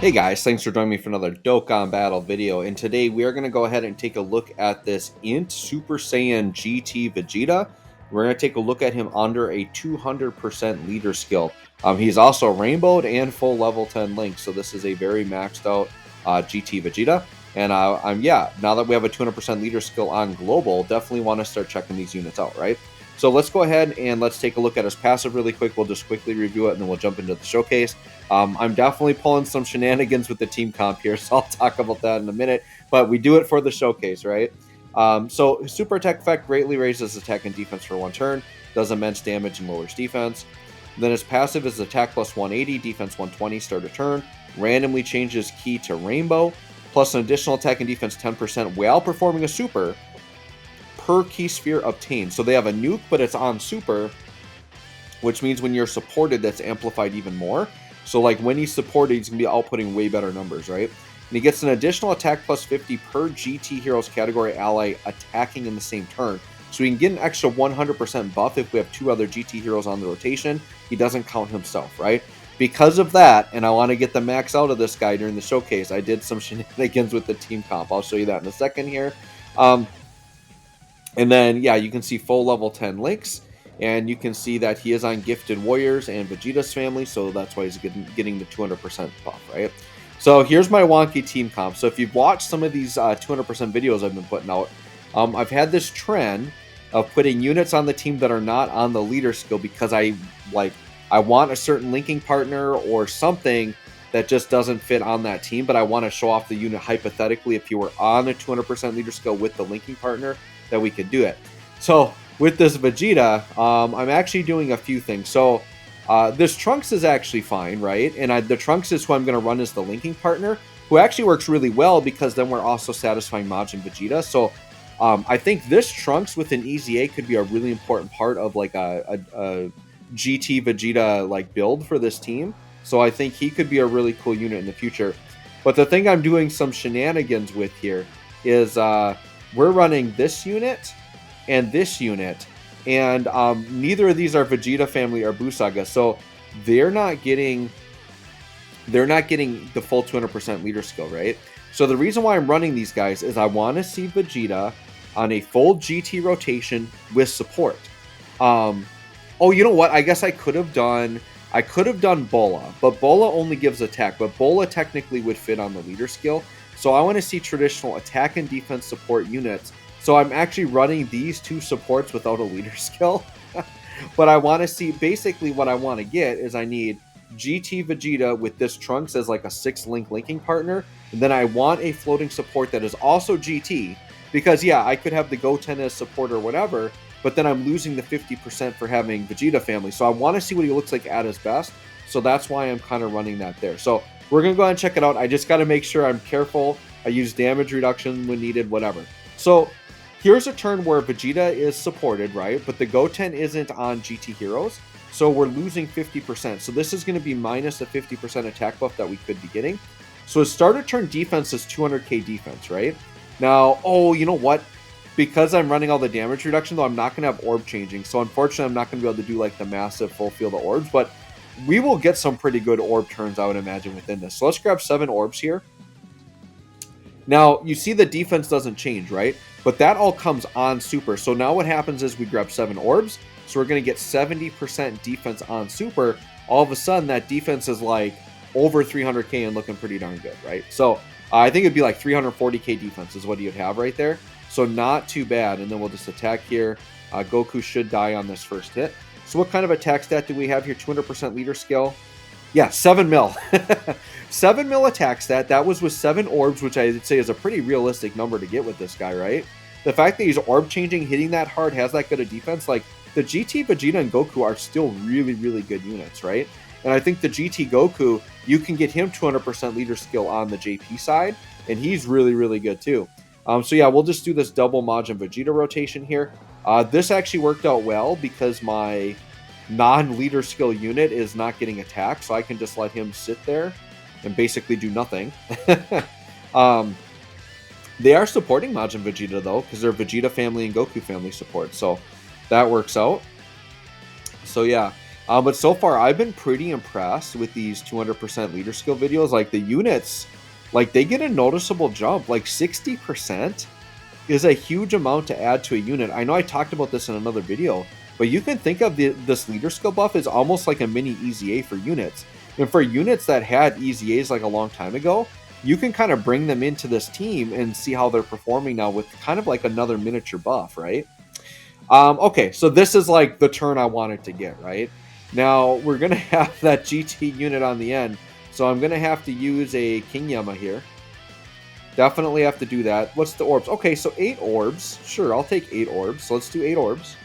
Hey guys, thanks for joining me for another Dokkan Battle video, and today we are going to go ahead and take a look at this Int Super Saiyan GT Vegeta. We're going to take a look at him under a 200% leader skill. He's also rainbowed and full level 10 Link, so this is a very maxed out GT Vegeta. And now that we have a 200% leader skill on global, definitely want to start checking these units out, right? So let's go ahead and let's take a look at his passive really quick. We'll just quickly review it, and then we'll jump into the showcase. I'm definitely pulling some shenanigans with the team comp here, so I'll talk about that in a minute. But we do it for the showcase, right? So super attack effect greatly raises attack and defense for one turn, does immense damage and lowers defense. Then his passive is attack plus 180, defense 120, start a turn. Randomly changes key to rainbow, plus an additional attack and defense 10% while performing a super per key sphere obtained. So they have a nuke, but it's on super, which means when you're supported, that's amplified even more. So like when he's supported, he's going to be outputting way better numbers, right? And he gets an additional attack plus 50 per GT Heroes category ally attacking in the same turn. So he can get an extra 100% buff if we have two other GT Heroes on the rotation. He doesn't count himself, right? Because of that, and I want to get the max out of this guy during the showcase, I did some shenanigans with the team comp. I'll show you that in a second here. And then, yeah, you can see full level 10 links. And you can see that he is on Gifted Warriors and Vegeta's family, so that's why he's getting the 200% buff, right? So here's my wonky team comp. So if you've watched some of these 200% videos I've been putting out, I've had this trend of putting units on the team that are not on the leader skill because I want a certain linking partner or something that just doesn't fit on that team, but I want to show off the unit hypothetically if you were on a 200% leader skill with the linking partner that we could do it. So with this Vegeta, I'm actually doing a few things. So this Trunks is actually fine, right? And the Trunks is who I'm going to run as the linking partner, who actually works really well because then we're also satisfying Majin Vegeta. So I think this Trunks with an EZA could be a really important part of like a GT Vegeta like build for this team. So I think he could be a really cool unit in the future. But the thing I'm doing some shenanigans with here is we're running this unit and this unit, and neither of these are Vegeta family or Busaga, so they're not getting the full 200% leader skill, right? So the reason why I'm running these guys is I want to see Vegeta on a full GT rotation with support. Oh, you know what? I guess I could have done Bola, but Bola only gives attack, but Bola technically would fit on the leader skill. So I want to see traditional attack and defense support units. So I'm actually running these two supports without a leader skill. But I want to see, basically what I want to get is I need GT Vegeta with this Trunks as like a 6-link linking partner. And then I want a floating support that is also GT. Because yeah, I could have the Goten as support or whatever, but then I'm losing the 50% for having Vegeta family. So I want to see what he looks like at his best. So that's why I'm kind of running that there. So we're going to go ahead and check it out. I just got to make sure I'm careful. I use damage reduction when needed, whatever. So here's a turn where Vegeta is supported, right? But the Goten isn't on GT Heroes. So we're losing 50%. So this is going to be minus a 50% attack buff that we could be getting. So his starter turn defense is 200k defense, right? Now, oh, you know what? Because I'm running all the damage reduction, though, I'm not going to have orb changing. So unfortunately, I'm not going to be able to do like the massive full field of orbs. But we will get some pretty good orb turns, I would imagine, within this. So let's grab 7 orbs here. Now, you see the defense doesn't change, right? But that all comes on super. So now what happens is we grab 7 orbs. So we're going to get 70% defense on super. All of a sudden, that defense is like over 300k and looking pretty darn good, right? So I think it'd be like 340k defense is what you'd have right there. So not too bad. And then we'll just attack here. Goku should die on this first hit. So what kind of attack stat do we have here? 200% leader skill. Yeah, 7 mil. 7 mil attack stat. That was with 7 orbs, which I'd say is a pretty realistic number to get with this guy, right? The fact that he's orb changing, hitting that hard, has that good a defense, like the GT Vegeta and Goku are still really, really good units, right? And I think the GT Goku, you can get him 200% leader skill on the JP side, and he's really, really good too. So yeah, we'll just do this double Majin Vegeta rotation here. This actually worked out well because my non-leader skill unit is not getting attacked, so I can just let him sit there and basically do nothing. They are supporting Majin Vegeta though, because they're Vegeta family and Goku family support, so that works out. So yeah, But so far, I've been pretty impressed with these 200% leader skill videos. Like the units, like they get a noticeable jump. Like 60% is a huge amount to add to a unit. I know I talked about this in another video, but you can think of this leader skill buff as almost like a mini EZA for units. And for units that had EZAs like a long time ago, you can kind of bring them into this team and see how they're performing now with kind of like another miniature buff, right? Okay, so this is like the turn I wanted to get, right? Now, we're going to have that GT unit on the end, so I'm going to have to use a King Yama here. Definitely have to do that. What's the orbs? Okay, so 8 orbs. Sure, I'll take 8 orbs. So let's do 8 orbs.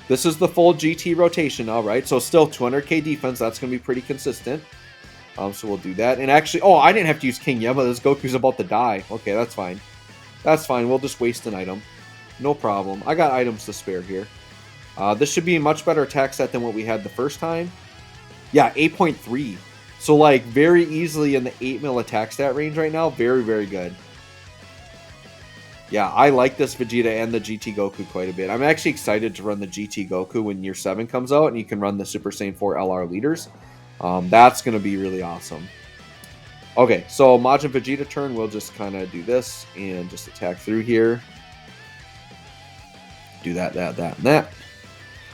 This is the full GT rotation now, right? So still 200k defense. That's going to be pretty consistent. So we'll do that. And actually, oh, I didn't have to use King Yama. This Goku's about to die. Okay, that's fine. That's fine. We'll just waste an item. No problem. I got items to spare here. This should be a much better attack set than what we had the first time. Yeah, 8.3. So, like, very easily in the 8 mil attack stat range right now. Very, very good. Yeah, I like this Vegeta and the GT Goku quite a bit. I'm actually excited to run the GT Goku when Year 7 comes out, and you can run the Super Saiyan 4 LR leaders. That's going to be really awesome. Okay, so Majin Vegeta turn, we'll just kind of do this and just attack through here. Do that, and that.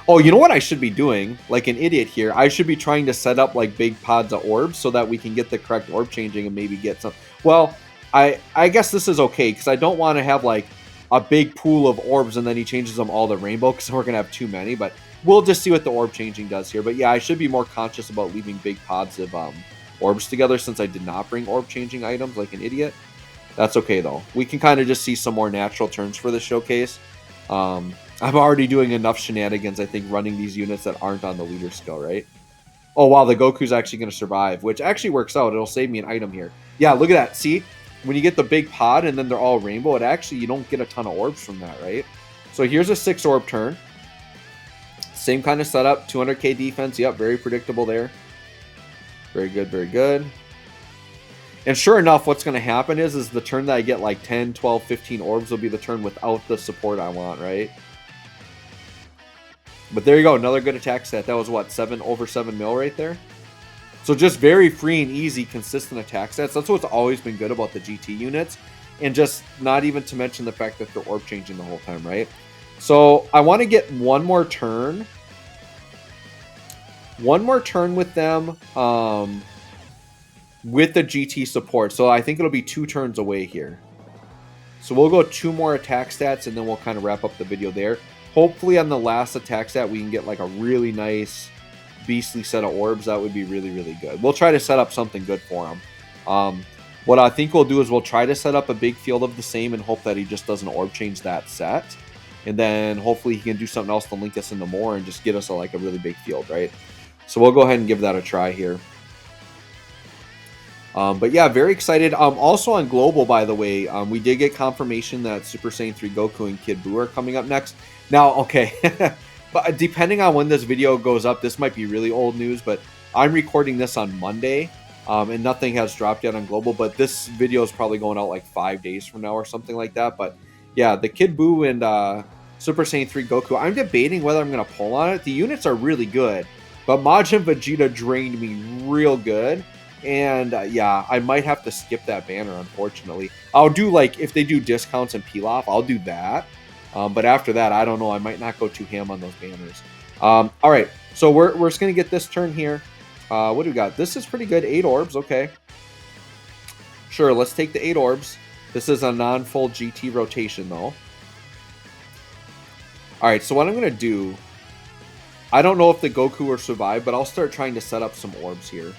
Oh, you know what I should be doing? Like an idiot here. I should be trying to set up like big pods of orbs so that we can get the correct orb changing and maybe get some. Well, I guess this is okay because I don't want to have like a big pool of orbs and then he changes them all to rainbow because we're going to have too many. But we'll just see what the orb changing does here. But yeah, I should be more conscious about leaving big pods of orbs together since I did not bring orb changing items like an idiot. That's okay though. We can kind of just see some more natural turns for this showcase. I'm already doing enough shenanigans, I think, running these units that aren't on the leader skill, right? Oh, wow, the Goku's actually going to survive, which actually works out. It'll save me an item here. Yeah, look at that. See? When you get the big pod and then they're all rainbow, it actually, you don't get a ton of orbs from that, right? So here's a 6 orb turn. Same kind of setup, 200k defense. Yep, very predictable there. Very good, very good. And sure enough, what's going to happen is the turn that I get like 10, 12, 15 orbs will be the turn without the support I want, right? But there you go, another good attack set. That was what, over 7 mil right there? So just very free and easy, consistent attack sets. That's what's always been good about the GT units. And just not even to mention the fact that they're orb changing the whole time, right? So I want to get one more turn. One more turn with them with the GT support. So I think it'll be 2 turns away here. So we'll go 2 more attack stats and then we'll kind of wrap up the video there. Hopefully on the last attack stat, we can get like a really nice beastly set of orbs. That would be really, really good. We'll try to set up something good for him. What I think we'll do is we'll try to set up a big field of the same and hope that he just doesn't orb change that set. And then hopefully he can do something else to link us into more and just get us like a really big field, right? So we'll go ahead and give that a try here. But yeah, very excited. Also on Global, by the way, we did get confirmation that Super Saiyan 3 Goku and Kid Buu are coming up next. Now, okay, but depending on when this video goes up, this might be really old news, but I'm recording this on Monday, and nothing has dropped yet on Global, but this video is probably going out like 5 days from now or something like that. But yeah, the Kid Buu and Super Saiyan 3 Goku, I'm debating whether I'm going to pull on it. The units are really good, but Majin Vegeta drained me real good. And yeah, I might have to skip that banner, unfortunately. I'll do like, if they do discounts and peel off, I'll do that. But after that, I don't know. I might not go too ham on those banners. All right, so we're just going to get this turn here. What do we got? This is pretty good. 8 orbs, okay. Sure, let's take the 8 orbs. This is a non-full GT rotation, though. All right, so what I'm going to do, I don't know if the Goku will survive, but I'll start trying to set up some orbs here.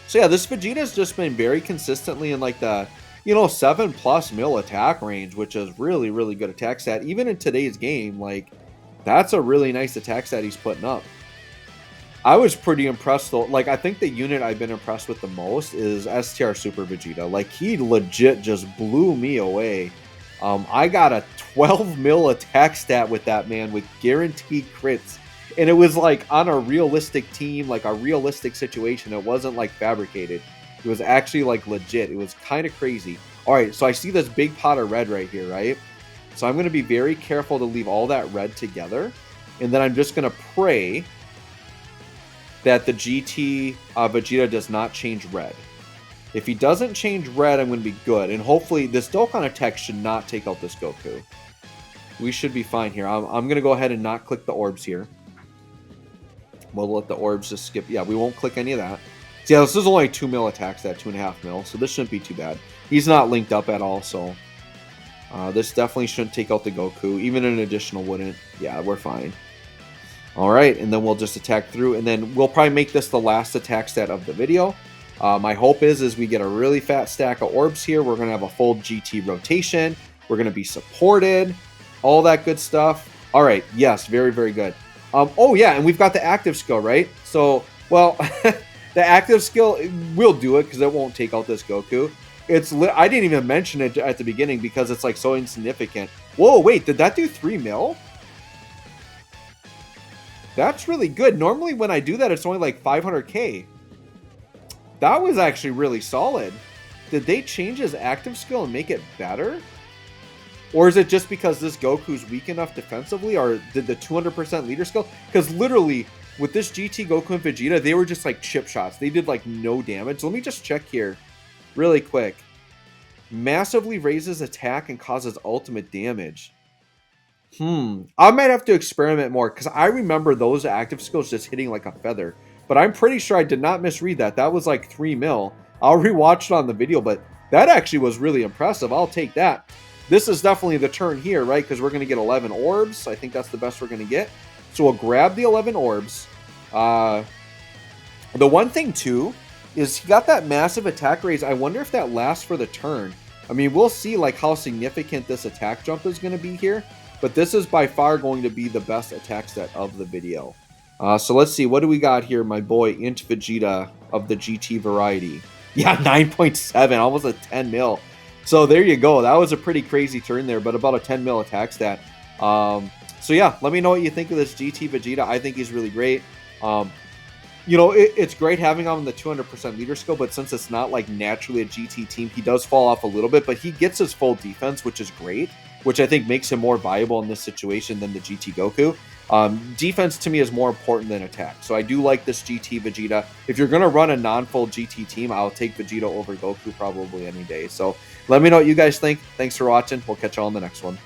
So yeah, this Vegeta's just been very consistently in like the, 7+ mil attack range, which is really, really good attack stat. Even in today's game, like, that's a really nice attack stat he's putting up. I was pretty impressed though. Like, I think the unit I've been impressed with the most is STR Super Vegeta. Like, he legit just blew me away. I got a 12 mil attack stat with that man with guaranteed crits. And it was like on a realistic team, like a realistic situation. It wasn't like fabricated. It was actually like legit. It was kind of crazy. All right, so I see this big pot of red right here, right? So I'm going to be very careful to leave all that red together. And then I'm just going to pray that the GT Vegeta does not change red. If he doesn't change red, I'm going to be good. And hopefully this Dokkan attack should not take out this Goku. We should be fine here. I'm going to go ahead and not click the orbs here. We'll let the orbs just skip. Yeah, we won't click any of that. So yeah, this is only 2 mil attacks, that 2.5 mil. So this shouldn't be too bad. He's not linked up at all, so this definitely shouldn't take out the Goku. Even an additional wouldn't. Yeah, we're fine. All right, and then we'll just attack through, and then we'll probably make this the last attack stat of the video. My hope is we get a really fat stack of orbs here. We're going to have a full GT rotation. We're going to be supported. All that good stuff. All right, yes, very, very good. Oh, yeah, and we've got the active skill, right? So, well, the active skill will do it because it won't take out this Goku. I didn't even mention it at the beginning because it's like so insignificant. Whoa, wait, did that do 3 mil? That's really good. Normally when I do that, it's only like 500k. That was actually really solid. Did they change his active skill and make it better? Or is it just because this Goku's weak enough defensively? Or did the 200% leader skill? Because literally, with this GT Goku and Vegeta, they were just like chip shots. They did like no damage. Let me just check here really quick. Massively raises attack and causes ultimate damage. I might have to experiment more because I remember those active skills just hitting like a feather. But I'm pretty sure I did not misread that. That was like 3 mil. I'll rewatch it on the video, but that actually was really impressive. I'll take that. This is definitely the turn here, right? Because we're going to get 11 orbs. I think that's the best we're going to get. So we'll grab the 11 orbs. The one thing, too, is he got that massive attack raise. I wonder if that lasts for the turn. I mean, we'll see like how significant this attack jump is going to be here. But this is by far going to be the best attack set of the video. So let's see. What do we got here, my boy Int Vegeta of the GT variety? Yeah, 9.7, almost a 10 mil. So there you go. That was a pretty crazy turn there, but about a 10 mil attack stat. So yeah, let me know what you think of this GT Vegeta. I think he's really great. You know, it's great having him on the 200% leader skill, but since it's not like naturally a GT team, he does fall off a little bit, but he gets his full defense, which is great, which I think makes him more viable in this situation than the GT Goku. Defense to me is more important than attack. So I do like this GT Vegeta. If you're going to run a non-full GT team, I'll take Vegeta over Goku probably any day. So let me know what you guys think. Thanks for watching. We'll catch you all in the next one.